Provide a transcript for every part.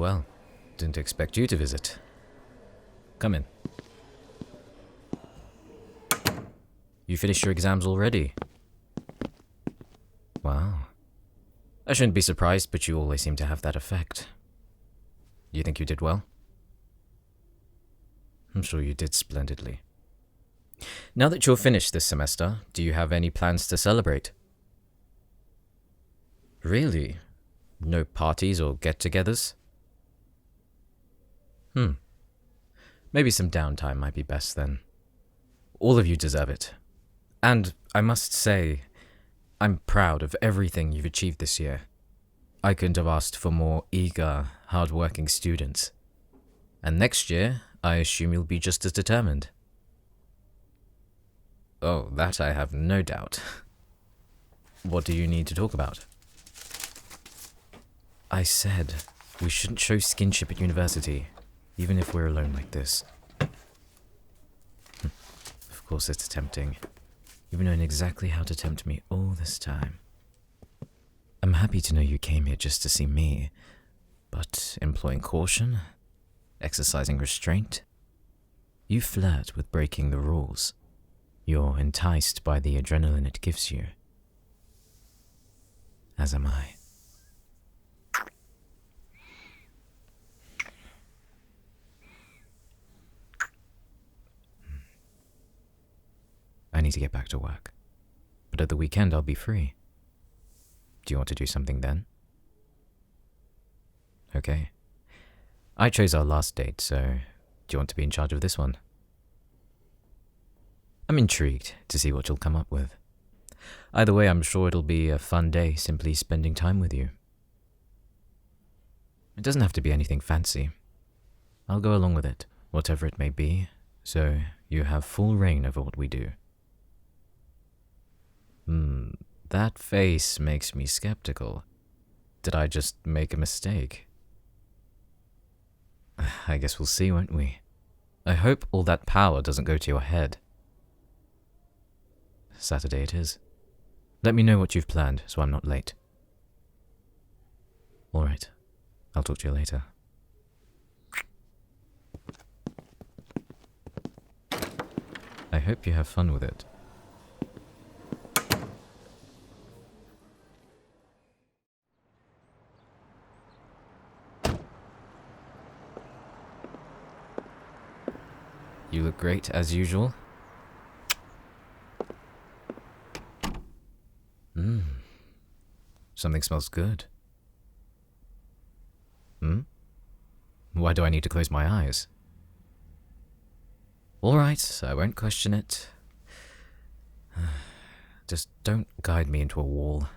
Well, didn't expect you to visit. Come in. You finished your exams already? Wow. I shouldn't be surprised, but you always seem to have that effect. You think you did well? I'm sure you did splendidly. Now that you're finished this semester, do you have any plans to celebrate? Really? No parties or get-togethers? Maybe some downtime might be best then. All of you deserve it. And I must say, I'm proud of everything you've achieved this year. I couldn't have asked for more eager, hard-working students. And next year, I assume you'll be just as determined. Oh, that I have no doubt. What do you need to talk about? I said we shouldn't show skinship at university, even if we're alone like this. Of course it's tempting. You've known exactly how to tempt me all this time. I'm happy to know you came here just to see me, but employing caution, exercising restraint, you flirt with breaking the rules. You're enticed by the adrenaline it gives you. As am I. I need to get back to work, but at the weekend I'll be free. Do you want to do something then? Okay. I chose our last date, so do you want to be in charge of this one? I'm intrigued to see what you'll come up with. Either way, I'm sure it'll be a fun day simply spending time with you. It doesn't have to be anything fancy. I'll go along with it, whatever it may be, so you have full reign over what we do. That face makes me skeptical. Did I just make a mistake? I guess we'll see, won't we? I hope all that power doesn't go to your head. Saturday it is. Let me know what you've planned so I'm not late. Alright, I'll talk to you later. I hope you have fun with it. You look great, as usual. Something smells good. Why do I need to close my eyes? Alright, I won't question it. Just don't guide me into a wall.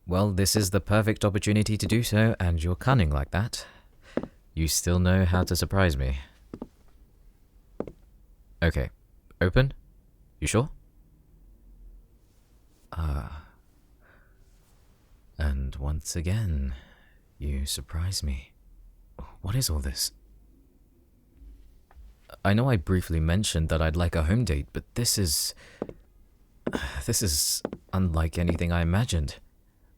Well, this is the perfect opportunity to do so, and you're cunning like that. You still know how to surprise me. Okay, open? You sure? And once again, you surprise me. What is all this? I know I briefly mentioned that I'd like a home date, but this is unlike anything I imagined.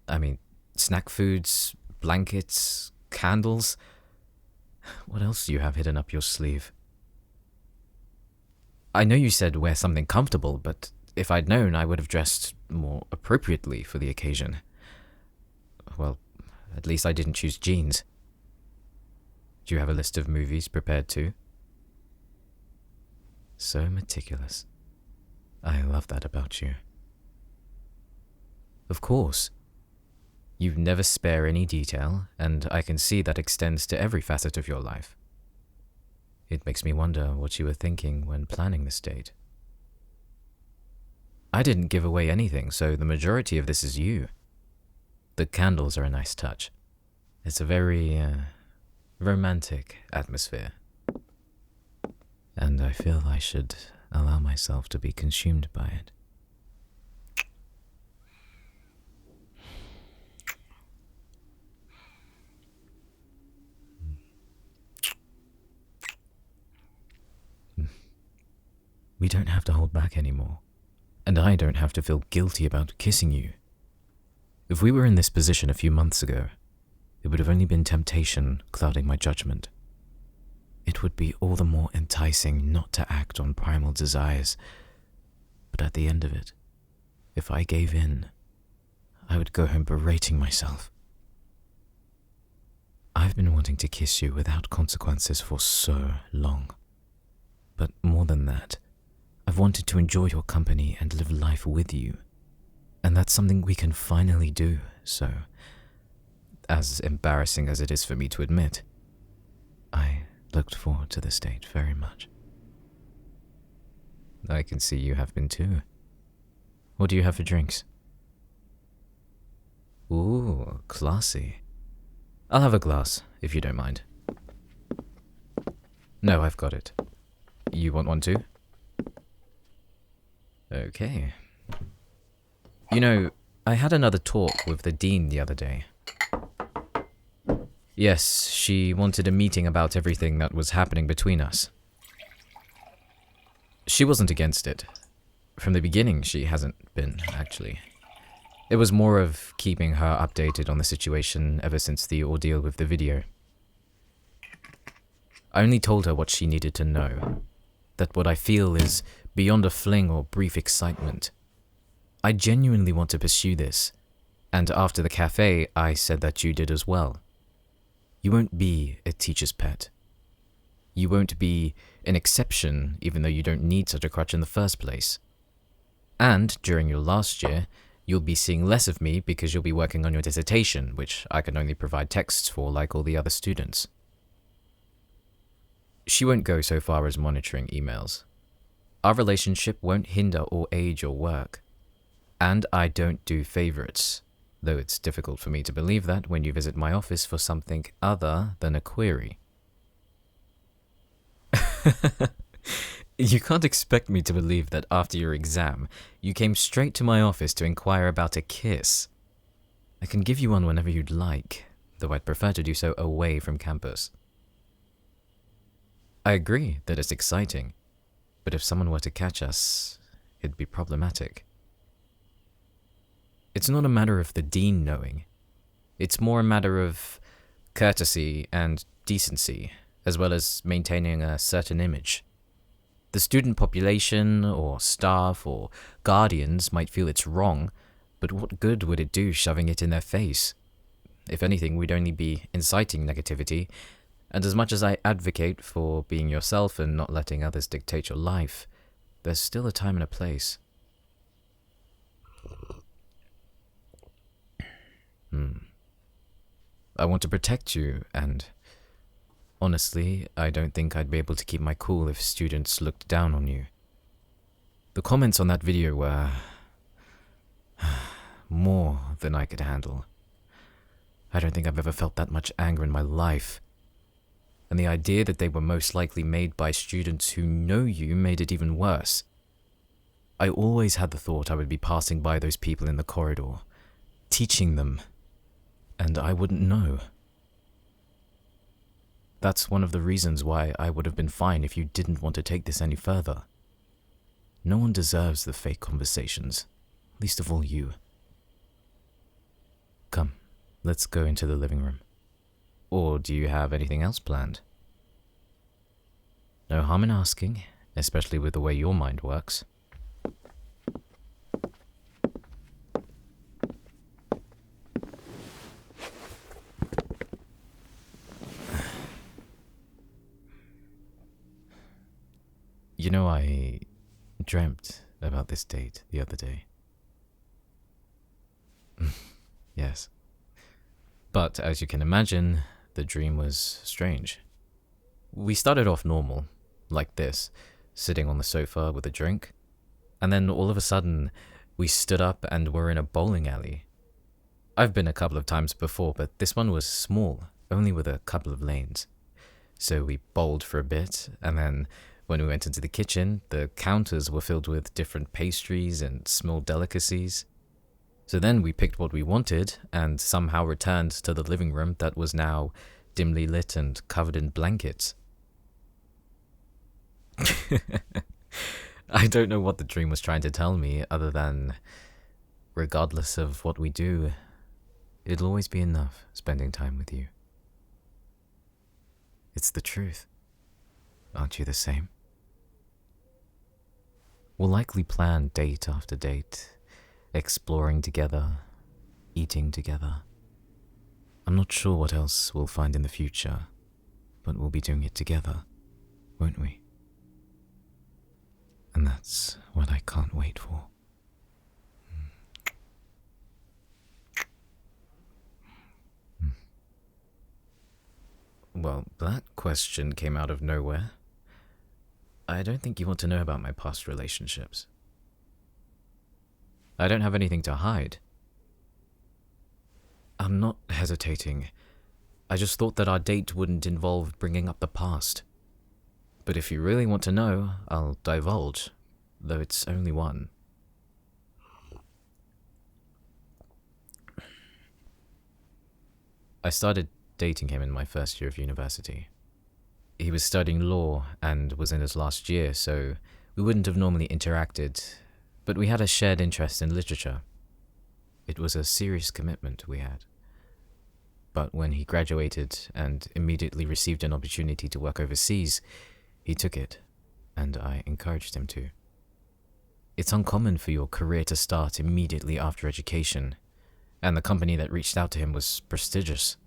I mean, snack foods, blankets, candles. What else do you have hidden up your sleeve? I know you said wear something comfortable, but if I'd known, I would have dressed more appropriately for the occasion. Well, at least I didn't choose jeans. Do you have a list of movies prepared too? So meticulous. I love that about you. Of course. You never spare any detail, and I can see that extends to every facet of your life. It makes me wonder what you were thinking when planning this date. I didn't give away anything, so the majority of this is you. The candles are a nice touch. It's a very, romantic atmosphere. And I feel I should allow myself to be consumed by it. We don't have to hold back anymore. And I don't have to feel guilty about kissing you. If we were in this position a few months ago, it would have only been temptation clouding my judgment. It would be all the more enticing not to act on primal desires, but at the end of it, if I gave in, I would go home berating myself. I've been wanting to kiss you without consequences for so long. But more than that, I've wanted to enjoy your company and live life with you. And that's something we can finally do, so, as embarrassing as it is for me to admit, I looked forward to this date very much. I can see you have been too. What do you have for drinks? Ooh, classy. I'll have a glass, if you don't mind. No, I've got it. You want one too? Okay. You know, I had another talk with the dean the other day. Yes, she wanted a meeting about everything that was happening between us. She wasn't against it. From the beginning, she hasn't been, actually. It was more of keeping her updated on the situation ever since the ordeal with the video. I only told her what she needed to know. That what I feel is beyond a fling or brief excitement. I genuinely want to pursue this, and after the cafe, I said that you did as well. You won't be a teacher's pet. You won't be an exception, even though you don't need such a crutch in the first place. And during your last year, you'll be seeing less of me because you'll be working on your dissertation, which I can only provide texts for like all the other students. She won't go so far as monitoring emails. Our relationship won't hinder or aid your work. And I don't do favorites, though it's difficult for me to believe that when you visit my office for something other than a query. You can't expect me to believe that after your exam, you came straight to my office to inquire about a kiss. I can give you one whenever you'd like, though I'd prefer to do so away from campus. I agree that it's exciting, but if someone were to catch us, it'd be problematic. It's not a matter of the dean knowing. It's more a matter of courtesy and decency, as well as maintaining a certain image. The student population, or staff, or guardians might feel it's wrong, but what good would it do shoving it in their face? If anything, we'd only be inciting negativity, and as much as I advocate for being yourself and not letting others dictate your life, there's still a time and a place. I want to protect you, and honestly, I don't think I'd be able to keep my cool if students looked down on you. The comments on that video were more than I could handle. I don't think I've ever felt that much anger in my life. And the idea that they were most likely made by students who know you made it even worse. I always had the thought I would be passing by those people in the corridor, teaching them, and I wouldn't know. That's one of the reasons why I would have been fine if you didn't want to take this any further. No one deserves the fake conversations, least of all you. Come, let's go into the living room. Or do you have anything else planned? No harm in asking, especially with the way your mind works. You know, I dreamt about this date the other day. Yes. But as you can imagine, the dream was strange. We started off normal, like this, sitting on the sofa with a drink, and then all of a sudden, we stood up and were in a bowling alley. I've been a couple of times before, but this one was small, only with a couple of lanes. So we bowled for a bit, and then when we went into the kitchen, the counters were filled with different pastries and small delicacies. So then we picked what we wanted, and somehow returned to the living room that was now dimly lit and covered in blankets. I don't know what the dream was trying to tell me, other than, regardless of what we do, it'll always be enough spending time with you. It's the truth. Aren't you the same? We'll likely plan date after date, exploring together, eating together. I'm not sure what else we'll find in the future, but we'll be doing it together, won't we? And that's what I can't wait for. Well, that question came out of nowhere. I don't think you want to know about my past relationships. I don't have anything to hide. I'm not hesitating. I just thought that our date wouldn't involve bringing up the past. But if you really want to know, I'll divulge, though it's only one. I started dating him in my first year of university. He was studying law and was in his last year, so we wouldn't have normally interacted, but we had a shared interest in literature. It was a serious commitment we had. But when he graduated and immediately received an opportunity to work overseas, he took it, and I encouraged him to. It's uncommon for your career to start immediately after education, and the company that reached out to him was prestigious.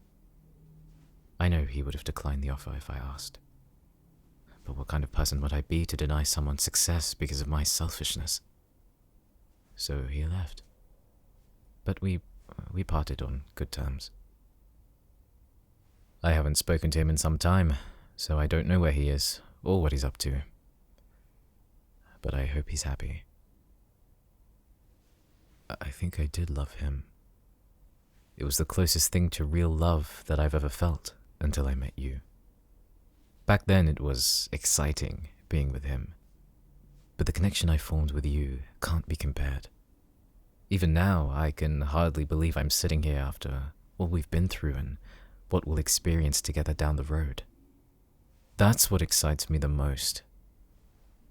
I know he would have declined the offer if I asked. But what kind of person would I be to deny someone success because of my selfishness? So he left. But we parted on good terms. I haven't spoken to him in some time, so I don't know where he is or what he's up to. But I hope he's happy. I think I did love him. It was the closest thing to real love that I've ever felt until I met you. Back then it was exciting being with him, but the connection I formed with you can't be compared. Even now, I can hardly believe I'm sitting here after all we've been through and what we'll experience together down the road. That's what excites me the most,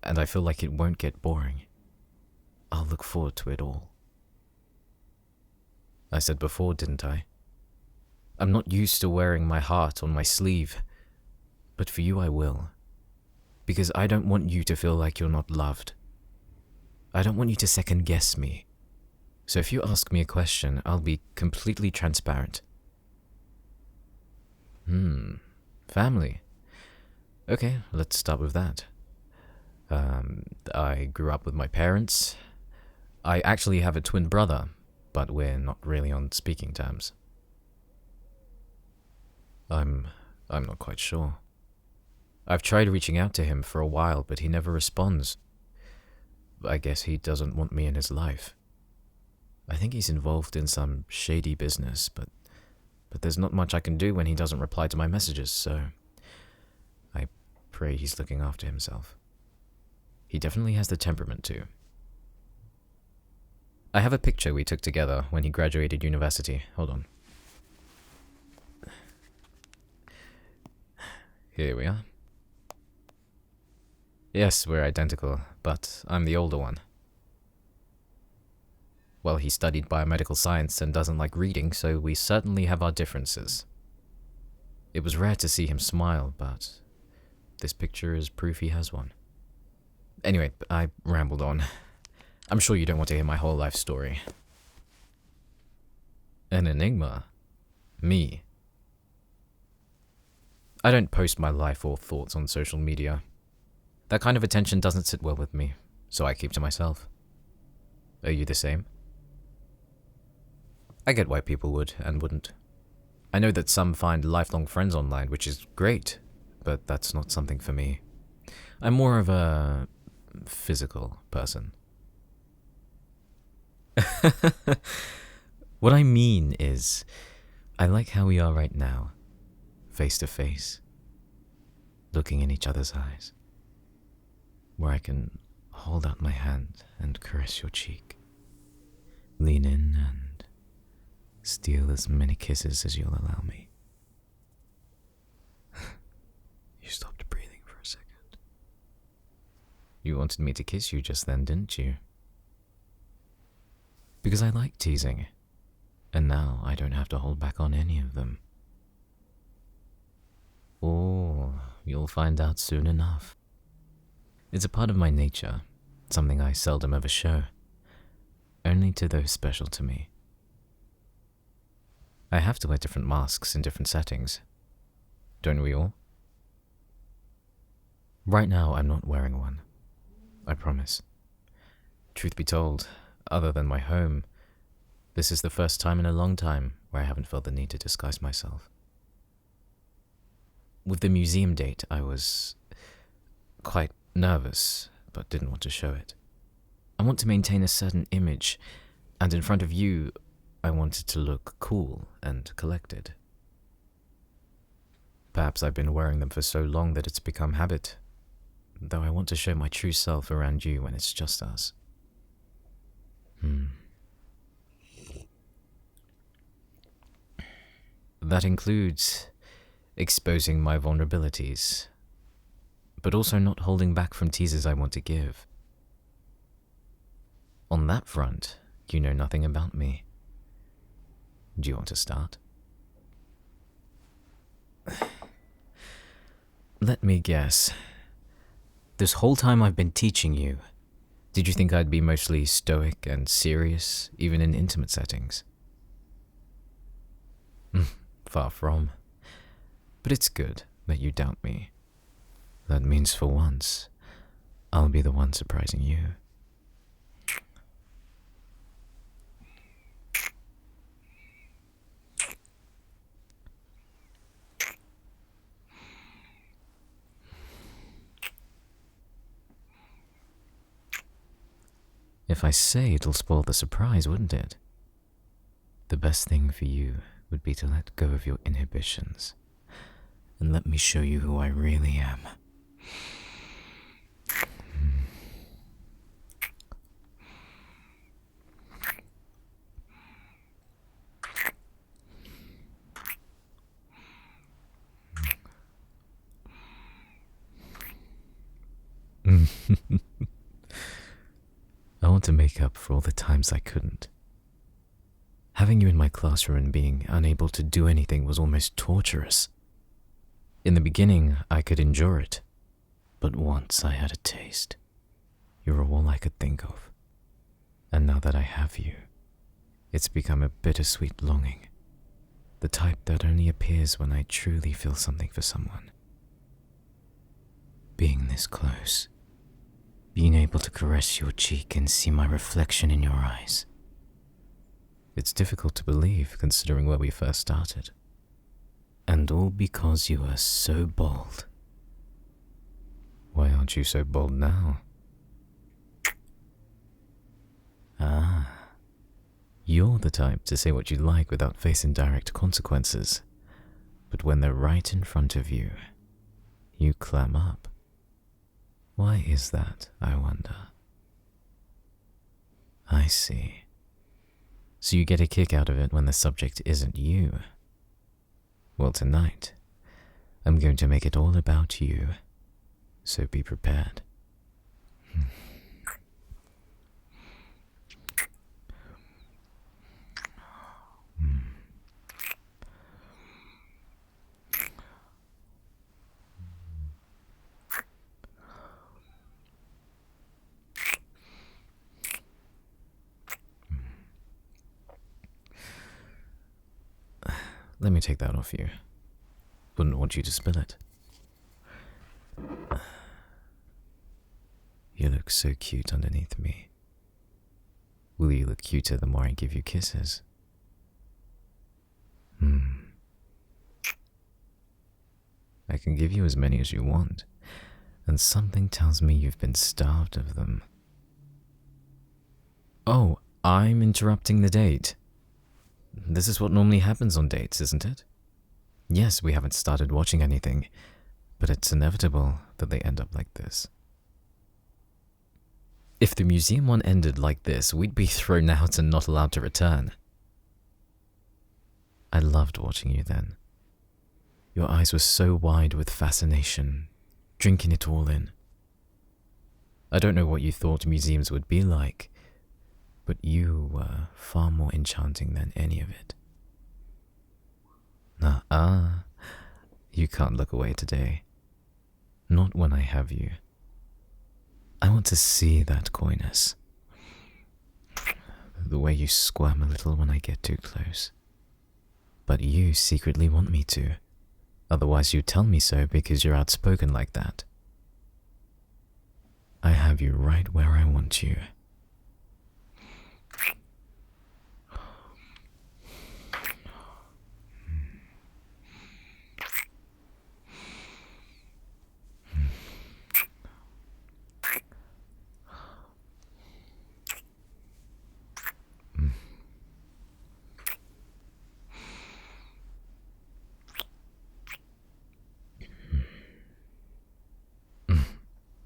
and I feel like it won't get boring. I'll look forward to it all. I said before, didn't I? I'm not used to wearing my heart on my sleeve, but for you I will, because I don't want you to feel like you're not loved. I don't want you to second guess me. So if you ask me a question, I'll be completely transparent. Family. Okay, let's start with that. I grew up with my parents. I actually have a twin brother, but we're not really on speaking terms. I'm not quite sure. I've tried reaching out to him for a while, but he never responds. I guess he doesn't want me in his life. I think he's involved in some shady business, but there's not much I can do when he doesn't reply to my messages, so I pray he's looking after himself. He definitely has the temperament to. I have a picture we took together when he graduated university. Hold on. Here we are. Yes, we're identical, but I'm the older one. Well, he studied biomedical science and doesn't like reading, so we certainly have our differences. It was rare to see him smile, but this picture is proof he has one. Anyway, I rambled on. I'm sure you don't want to hear my whole life story. An enigma? Me? I don't post my life or thoughts on social media. That kind of attention doesn't sit well with me, so I keep to myself. Are you the same? I get why people would and wouldn't. I know that some find lifelong friends online, which is great, but that's not something for me. I'm more of a physical person. What I mean is, I like how we are right now, face to face, looking in each other's eyes, where I can hold out my hand and caress your cheek, lean in and steal as many kisses as you'll allow me. You stopped breathing for a second. You wanted me to kiss you just then, didn't you? Because I like teasing. And now I don't have to hold back on any of them. Or you'll find out soon enough. It's a part of my nature, something I seldom ever show, only to those special to me. I have to wear different masks in different settings. Don't we all? Right now, I'm not wearing one. I promise. Truth be told, other than my home, this is the first time in a long time where I haven't felt the need to disguise myself. With the museum date, I was quite nervous, but didn't want to show it. I want to maintain a certain image, and in front of you, I wanted to look cool and collected. Perhaps I've been wearing them for so long that it's become habit, though I want to show my true self around you when it's just us. That includes exposing my vulnerabilities, but also not holding back from teasers I want to give. On that front, you know nothing about me. Do you want to start? Let me guess. This whole time I've been teaching you, did you think I'd be mostly stoic and serious, even in intimate settings? Far from. But it's good that you doubt me. That means for once, I'll be the one surprising you. If I say it'll spoil the surprise, wouldn't it? The best thing for you would be to let go of your inhibitions and let me show you who I really am. I want to make up for all the times I couldn't. Having you in my classroom and being unable to do anything was almost torturous. In the beginning, I could endure it, but once I had a taste, you were all I could think of. And now that I have you, it's become a bittersweet longing, the type that only appears when I truly feel something for someone. Being this close, being able to caress your cheek and see my reflection in your eyes. It's difficult to believe considering where we first started. And all because you are so bold. Why aren't you so bold now? You're the type to say what you like without facing direct consequences. But when they're right in front of you, you clam up. Why is that, I wonder? I see. So you get a kick out of it when the subject isn't you. Well, tonight, I'm going to make it all about you, so be prepared. Let me take that off you. Wouldn't want you to spill it. You look so cute underneath me. Will you look cuter the more I give you kisses? I can give you as many as you want, and something tells me you've been starved of them. Oh, I'm interrupting the date. This is what normally happens on dates, isn't it? Yes, we haven't started watching anything, but it's inevitable that they end up like this. If the museum one ended like this, we'd be thrown out and not allowed to return. I loved watching you then. Your eyes were so wide with fascination, drinking it all in. I don't know what you thought museums would be like, but you were far more enchanting than any of it. You can't look away today. Not when I have you. I want to see that coyness. The way you squirm a little when I get too close. But you secretly want me to. Otherwise you'd tell me so because you're outspoken like that. I have you right where I want you.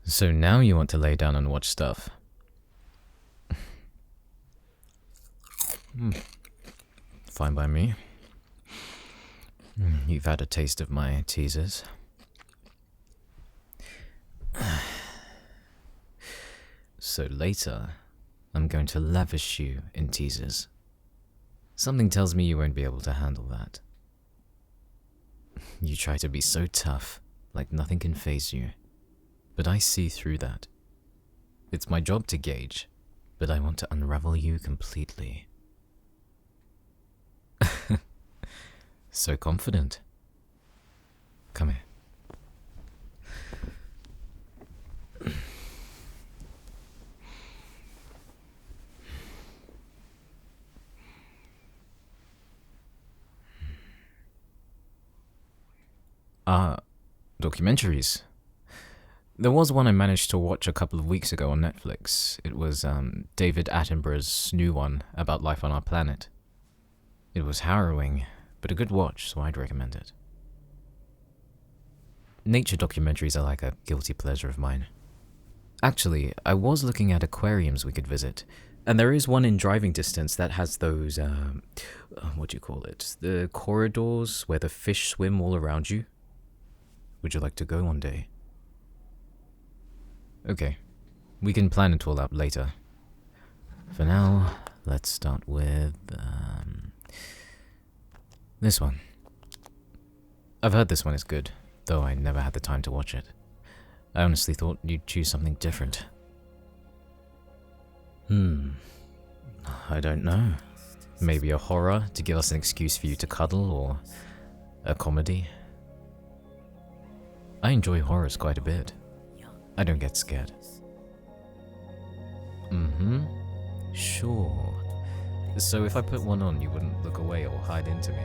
So now you want to lay down and watch stuff. Fine by me. You've had a taste of my teasers. So later, I'm going to lavish you in teasers. Something tells me you won't be able to handle that. You try to be so tough, like nothing can faze you. But I see through that. It's my job to gauge, but I want to unravel you completely. So confident. Come here. Documentaries. There was one I managed to watch a couple of weeks ago on Netflix. It was David Attenborough's new one about life on our planet. It was harrowing, but a good watch, so I'd recommend it. Nature documentaries are like a guilty pleasure of mine. Actually, I was looking at aquariums we could visit, and there is one in driving distance that has those, what do you call it? The corridors where the fish swim all around you. Would you like to go one day? Okay, we can plan it all out later. For now, let's start with, this one. I've heard this one is good, though I never had the time to watch it. I honestly thought you'd choose something different. I don't know. Maybe a horror to give us an excuse for you to cuddle, or a comedy. I enjoy horrors quite a bit. I don't get scared. Sure. So if I put one on, you wouldn't look away or hide into me?